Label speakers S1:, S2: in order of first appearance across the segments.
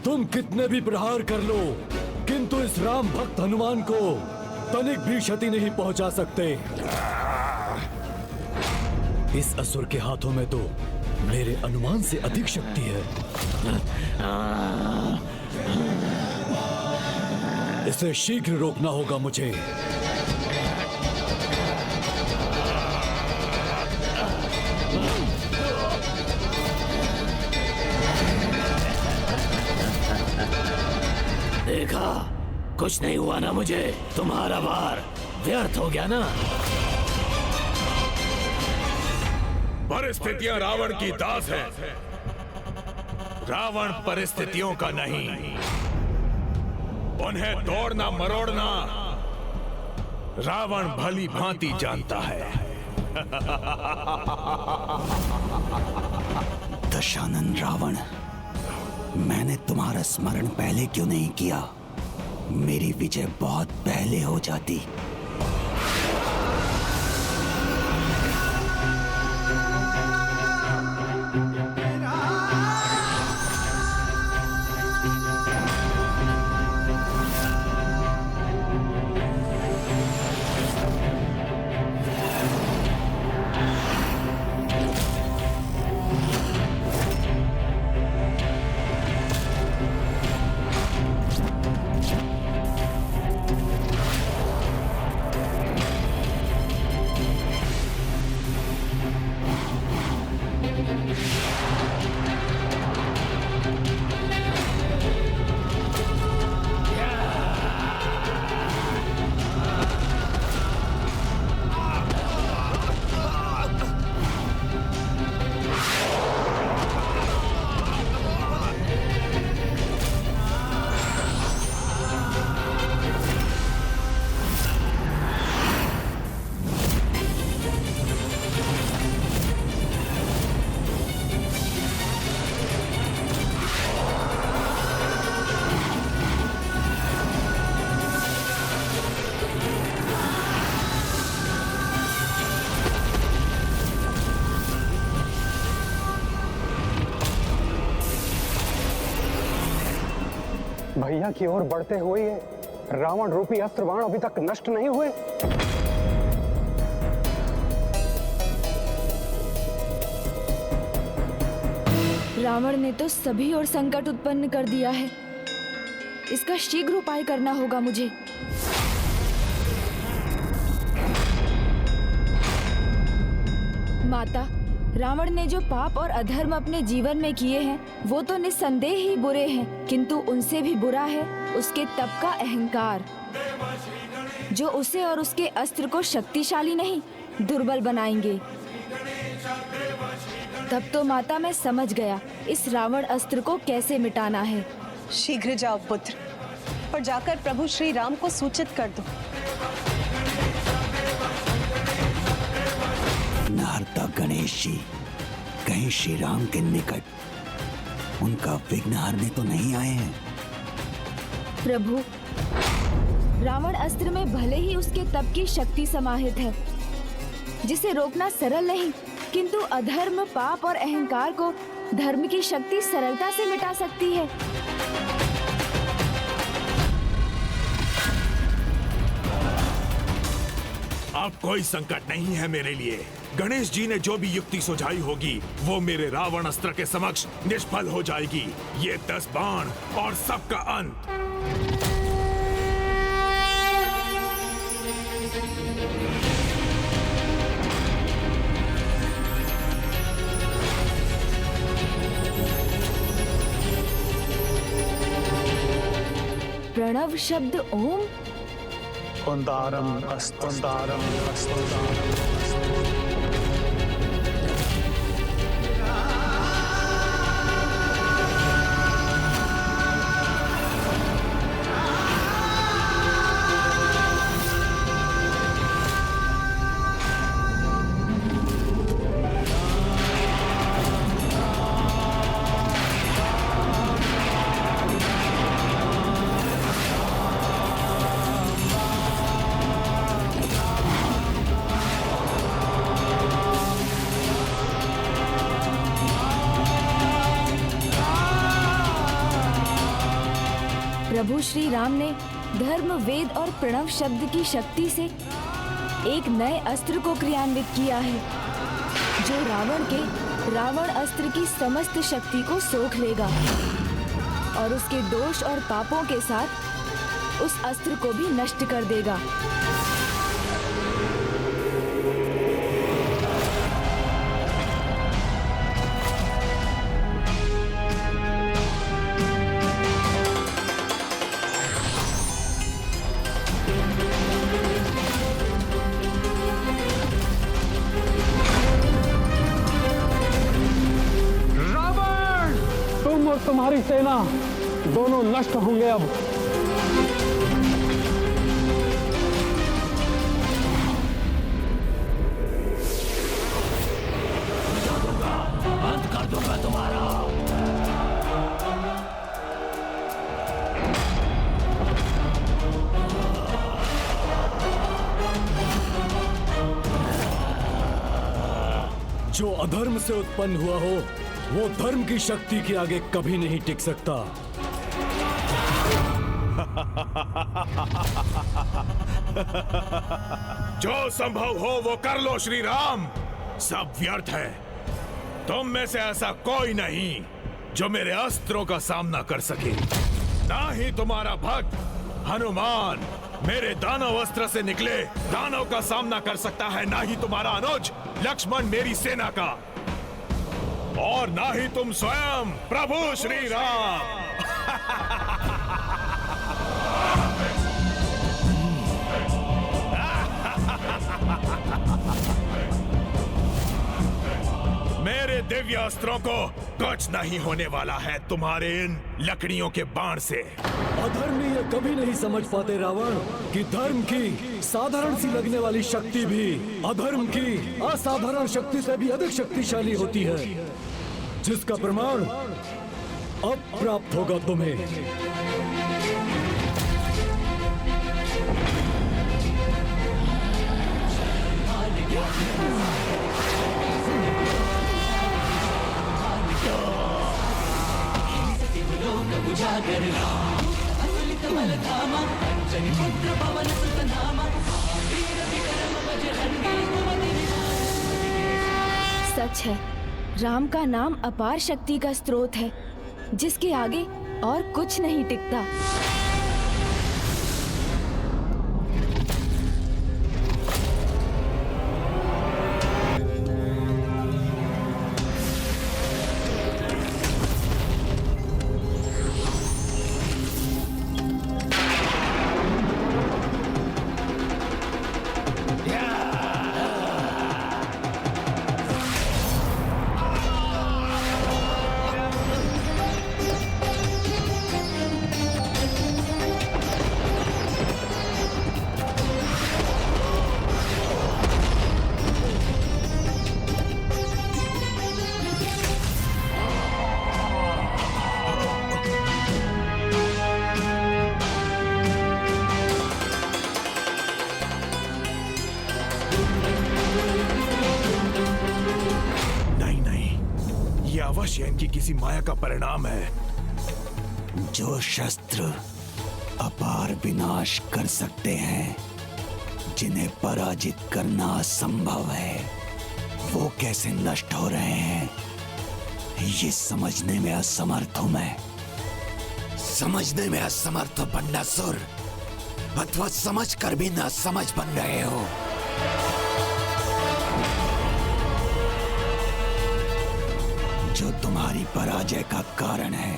S1: तुम कितने भी प्रहार कर लो, किंतु इस राम भक्त हनुमान को तनिक भी क्षति नहीं पहुंचा सकते। इस असुर के हाथों में तो मेरे अनुमान से अधिक शक्ति है। इसे शीघ्र रोकना होगा मुझे।
S2: देखा, कुछ नहीं हुआ ना मुझे। तुम्हारा वार व्यर्थ हो गया ना।
S3: परिस्थितियां रावण की दास है, रावण परिस्थितियों का नहीं। उन्हें तोड़ना मरोड़ना रावण भली भांति जानता है।
S4: दशानन रावण, मैंने तुम्हारा स्मरण पहले क्यों नहीं किया? मेरी विजय बहुत पहले हो जाती।
S5: भैया की ओर बढ़ते हुए रावण रूपी अस्त्र बाण अभी तक नष्ट नहीं हुए।
S6: रावण ने तो सभी ओर संकट उत्पन्न कर दिया है। इसका शीघ्र उपाय करना होगा मुझे। माता, रावण ने जो पाप और अधर्म अपने जीवन में किए हैं वो तो निस्संदेह ही बुरे हैं, किंतु उनसे भी बुरा है उसके तप का अहंकार, जो उसे और उसके अस्त्र को शक्तिशाली नहीं दुर्बल बनाएंगे। तब तो माता मैं समझ गया इस रावण अस्त्र को कैसे मिटाना है।
S7: शीघ्र जाओ पुत्र, और जाकर प्रभु श्री राम को सूचित कर दो।
S4: नारदा गणेश जी कहीं श्री राम के निकट उनका विघ्न हरने तो नहीं आए हैं?
S6: प्रभु, रावण अस्त्र में भले ही उसके तप की शक्ति समाहित है, जिसे रोकना सरल नहीं, किंतु अधर्म, पाप और अहंकार को धर्म की शक्ति सरलता से मिटा सकती है।
S3: अब कोई संकट नहीं है मेरे लिए। गणेश जी ने जो भी युक्ति सुझाई होगी वो मेरे रावण अस्त्र के समक्ष निष्फल हो जाएगी। ये 10 बाण और सबका अंत।
S6: प्रणव शब्द ओम।
S5: कुंदारम अस्तुंदारम अस्तुंदारम।
S6: प्रभु श्री राम ने धर्म, वेद और प्रणव शब्द की शक्ति से एक नए अस्त्र को क्रियान्वित किया है, जो रावण अस्त्र की समस्त शक्ति को सोख लेगा और उसके दोष और पापों के साथ उस अस्त्र को भी नष्ट कर देगा।
S5: तुम और तुम्हारी सेना दोनों नष्ट होंगे अब।
S2: बंद कर दूंगा तुम्हारा।
S1: जो अधर्म से उत्पन्न हुआ हो वो धर्म की शक्ति के आगे कभी नहीं टिक सकता।
S3: जो संभव हो वो कर लो श्री राम, सब व्यर्थ है। तुम में से ऐसा कोई नहीं जो मेरे अस्त्रों का सामना कर सके। ना ही तुम्हारा भक्त हनुमान मेरे दानव अस्त्र से निकले दानव का सामना कर सकता है, ना ही तुम्हारा अनुज लक्ष्मण मेरी सेना का, और ना ही तुम स्वयं प्रभु श्री राम। मेरे दिव्य अस्त्रों को कुछ नहीं होने वाला है तुम्हारे इन लकड़ियों के बाण से।
S1: अधर्मी ये कभी नहीं समझ पाते रावण कि धर्म की साधारण सी लगने वाली शक्ति भी अधर्म की असाधारण शक्ति से भी अधिक शक्तिशाली होती है, जिसका प्रमाण अब प्राप्त होगा तुम्हें।
S6: सच है, राम का नाम अपार शक्ति का स्रोत है, जिसके आगे और कुछ नहीं टिकता।
S3: अवश्य इनकी किसी माया का परिणाम है।
S4: जो शस्त्र अपार विनाश कर सकते हैं, जिन्हें पराजित करना असंभव है, वो कैसे नष्ट हो रहे हैं, ये समझने में असमर्थ हूं मैं। समझने में असमर्थ बंडासुर, अथवा समझ कर भी ना समझ बन रहे हो। जो तुम्हारी पराजय का कारण है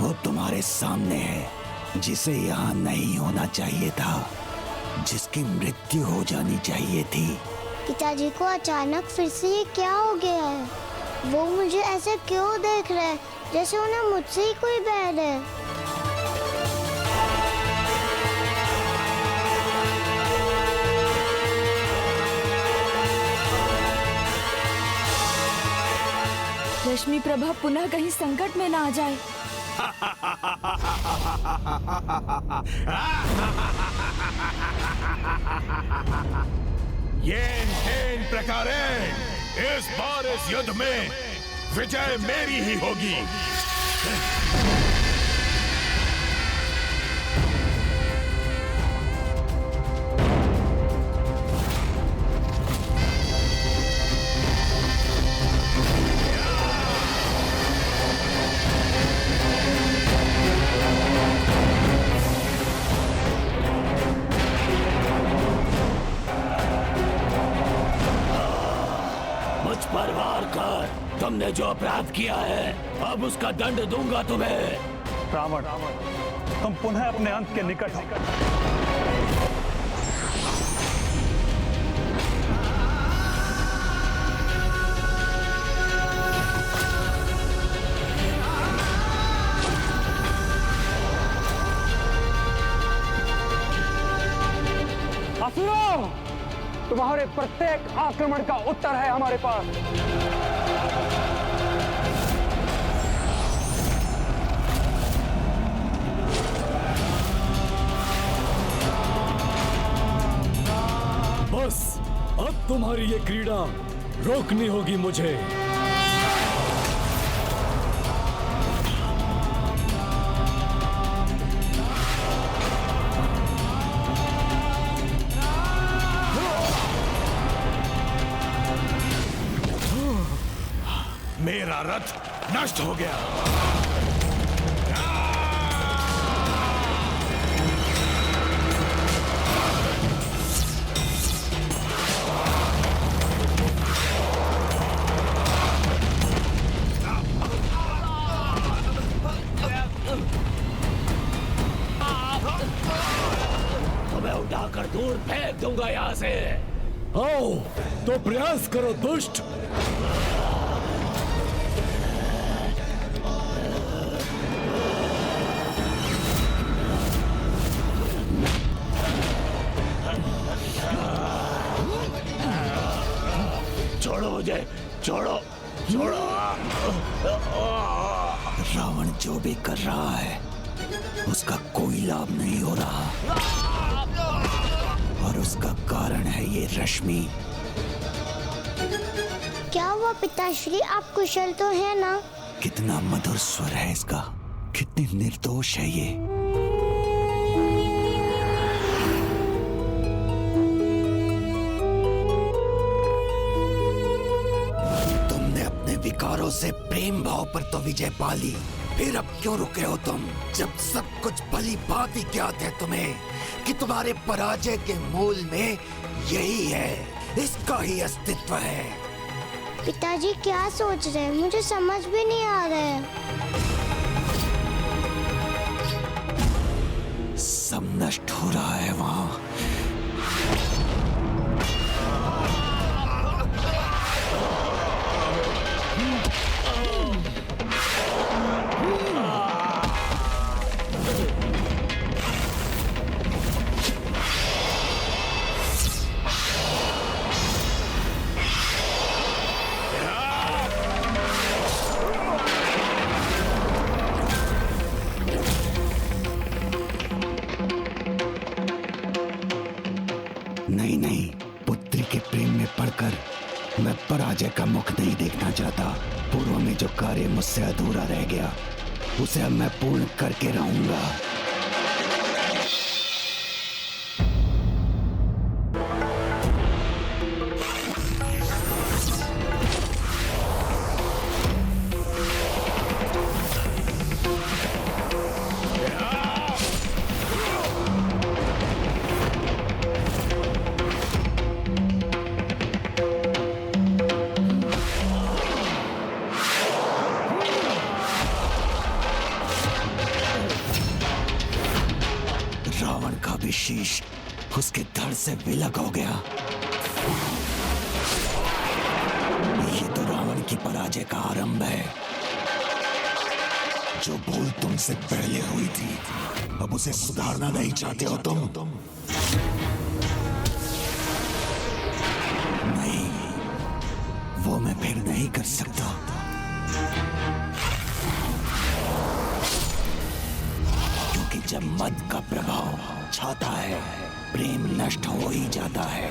S4: वो तुम्हारे सामने है, जिसे यहाँ नहीं होना चाहिए था, जिसकी मृत्यु हो जानी चाहिए थी।
S8: पिताजी को अचानक फिर से ये क्या हो गया है? वो मुझे ऐसे क्यों देख रहे हैं, जैसे उन्हें मुझसे ही कोई बैर है।
S6: रश्मि प्रभा पुनः कहीं संकट में ना आ जाए।
S3: येन प्रकारे इस बार इस युद्ध में विजय मेरी ही होगी।
S2: मुझ पर वार कर। तुमने जो अपराध किया है अब उसका दंड दूंगा तुम्हें।
S5: रावण, तुम पुनः अपने अंत के निकट हो। असुरों, तुम्हारे प्रत्येक आक्रमण का उत्तर है हमारे पास।
S1: बस अब तुम्हारी ये क्रीड़ा रोकनी होगी मुझे।
S3: मेरा रथ नष्ट हो गया।
S2: तुम्हें उठाकर दूर फेंक दूंगा यहाँ से।
S1: आओ तो प्रयास करो दुष्ट।
S2: छोड़ो मुझे, छोड़ो, छोड़ो।
S4: रावण जो भी कर रहा है उसका कोई लाभ नहीं हो रहा, और उसका कारण है ये रश्मि।
S8: क्या हुआ पिताश्री, आप कुशल तो है ना?
S4: कितना मधुर स्वर है इसका, कितनी निर्दोष है ये। तुमने अपने विकारों से प्रेम भाव पर तो विजय पा ली, फिर अब क्यों रुके हो तुम, जब सब कुछ भली भांति ज्ञात है तुम्हें कि तुम्हारे पराजय के मूल में यही है, इसका ही अस्तित्व है।
S8: पिताजी क्या सोच रहे हैं, मुझे समझ भी नहीं आ रहा है।
S4: सब नष्ट हो रहा है वहां। नहीं नहीं, पुत्री के प्रेम में पड़कर मैं पराजय का मुख नहीं देखना चाहता। पूर्व में जो कार्य मुझसे अधूरा रह गया उसे अब मैं पूर्ण करके रहूंगा। रावण का भी शीश उसके धड़ से विलग हो गया। ये तो रावण की पराजय का आरंभ है। जो भूल तुमसे पहले हुई थी अब उसे सुधारना नहीं चाहते हो तुम? नहीं, वो मैं फिर नहीं कर सकता। क्योंकि जब मद का प्रभाव छाता है प्रेम नष्ट हो ही जाता है।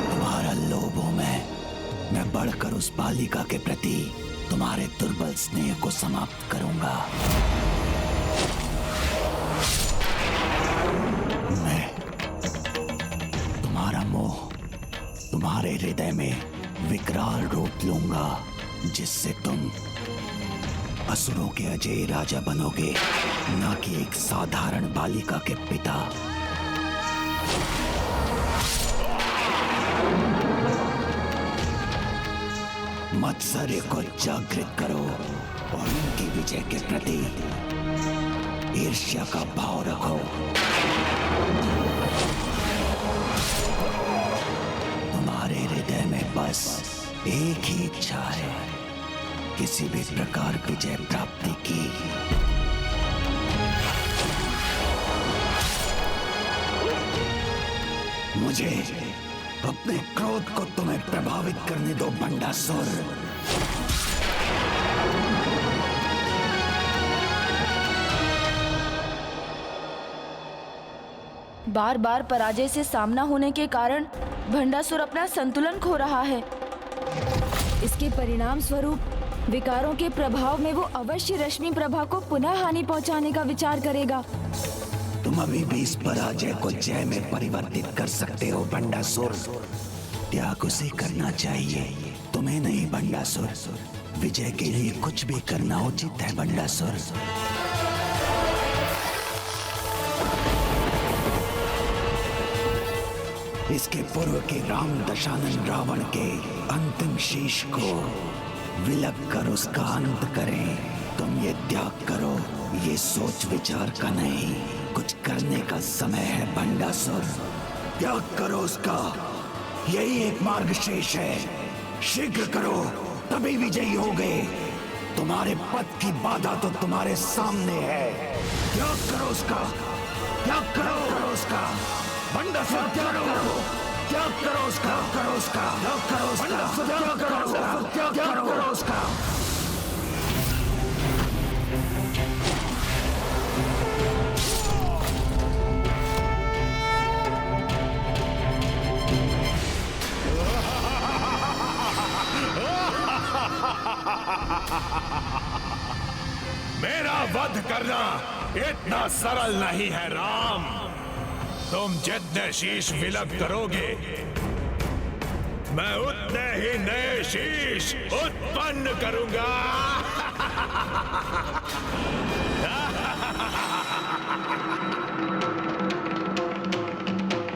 S4: तुम्हारा लोभ हो मैं बढ़कर उस बालिका के प्रति तुम्हारे दुर्बल स्नेह को समाप्त करूंगा। मैं तुम्हारा मोह तुम्हारे हृदय में विकराल रूप लूंगा, जिससे तुम असुरों के अजय राजा बनोगे, न कि एक साधारण बालिका के पिता। मात्सर्य को जागृत करो और उनकी विजय के प्रति ईर्ष्या का भाव रखो। तुम्हारे हृदय में बस एक ही इच्छा है, किसी भी प्रकार विजय प्राप्ति की। मुझे अपने क्रोध को तुम्हें प्रभावित करने दो भंडासुर।
S6: बार बार पराजय से सामना होने के कारण भंडासुर अपना संतुलन खो रहा है। इसके परिणाम स्वरूप विकारों के प्रभाव में वो अवश्य रश्मि प्रभा को पुनः हानि पहुंचाने का विचार करेगा।
S4: तुम अभी भी इस पराजय को जय में परिवर्तित कर सकते हो भंडासुर। त्याग उसे करना चाहिए, तुम्हें नहीं भंडासुर। विजय के लिए कुछ भी करना उचित है भंडासुर। इसके पूर्व के राम दशानन रावण के अंतिम शीश को विलग कर उसका अंत करें। तुम ये त्याग करो, ये सोच विचार का नहीं, कुछ करने का समय है भंडासुर। त्याग करो उसका, यही एक मार्ग शेष है। शीघ्र करो, तभी विजयी होगे। तुम्हारे पथ की बाधा तो तुम्हारे सामने है। त्याग करो उसका, त्याग करो उसका भंडासुर, त्याग करो, त्याग करो उसका, करो उसका, त्याग करो उसका, त्याग करो उसका, त्याग करो उसका।
S3: मेरा वध करना इतना सरल नहीं है राम। तुम जितने शीश विलग करोगे, मैं उतने ही नए शीश उत्पन्न करूंगा।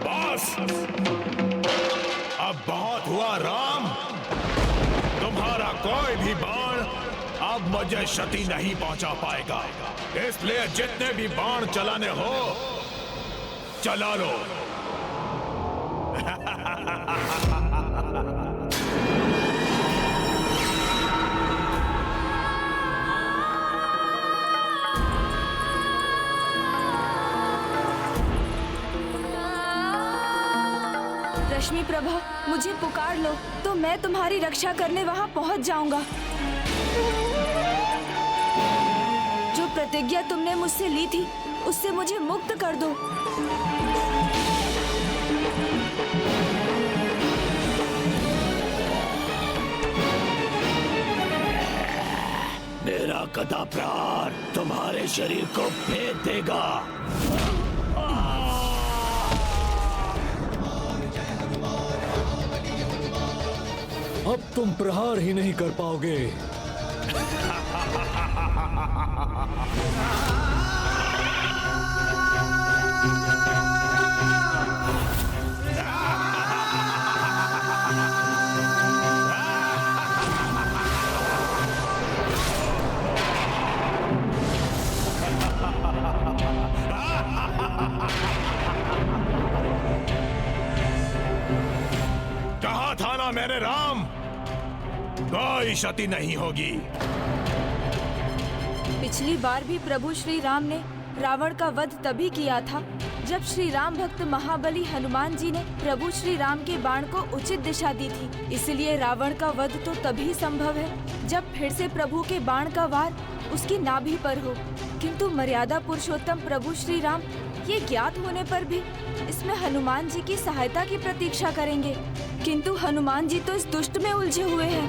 S3: बस अब बहुत हुआ राम। तुम्हारा कोई भी बाण अब मुझे क्षति नहीं पहुंचा पाएगा, इसलिए जितने भी बाण चलाने हो चला लो।
S6: रश्मि प्रभा, मुझे पुकार लो तो मैं तुम्हारी रक्षा करने वहां पहुंच जाऊंगा। जो प्रतिज्ञा तुमने मुझसे ली थी उससे मुझे मुक्त कर दो।
S2: मेरा गदा प्रहार तुम्हारे शरीर को भेद देगा।
S1: अब तुम प्रहार ही नहीं कर पाओगे।
S3: कहा था ना मेरे राम, कोई क्षति नहीं होगी।
S6: पिछली बार भी प्रभु श्री राम ने रावण का वध तभी किया था जब श्री राम भक्त महाबली हनुमान जी ने प्रभु श्री राम के बाण को उचित दिशा दी थी। इसलिए रावण का वध तो तभी संभव है जब फिर से प्रभु के बाण का वार उसकी नाभि पर हो। किंतु मर्यादा पुरुषोत्तम प्रभु श्री राम ये ज्ञात होने पर भी इसमें हनुमान जी की सहायता की प्रतीक्षा करेंगे। किंतु हनुमान जी तो इस दुष्ट में उलझे हुए हैं।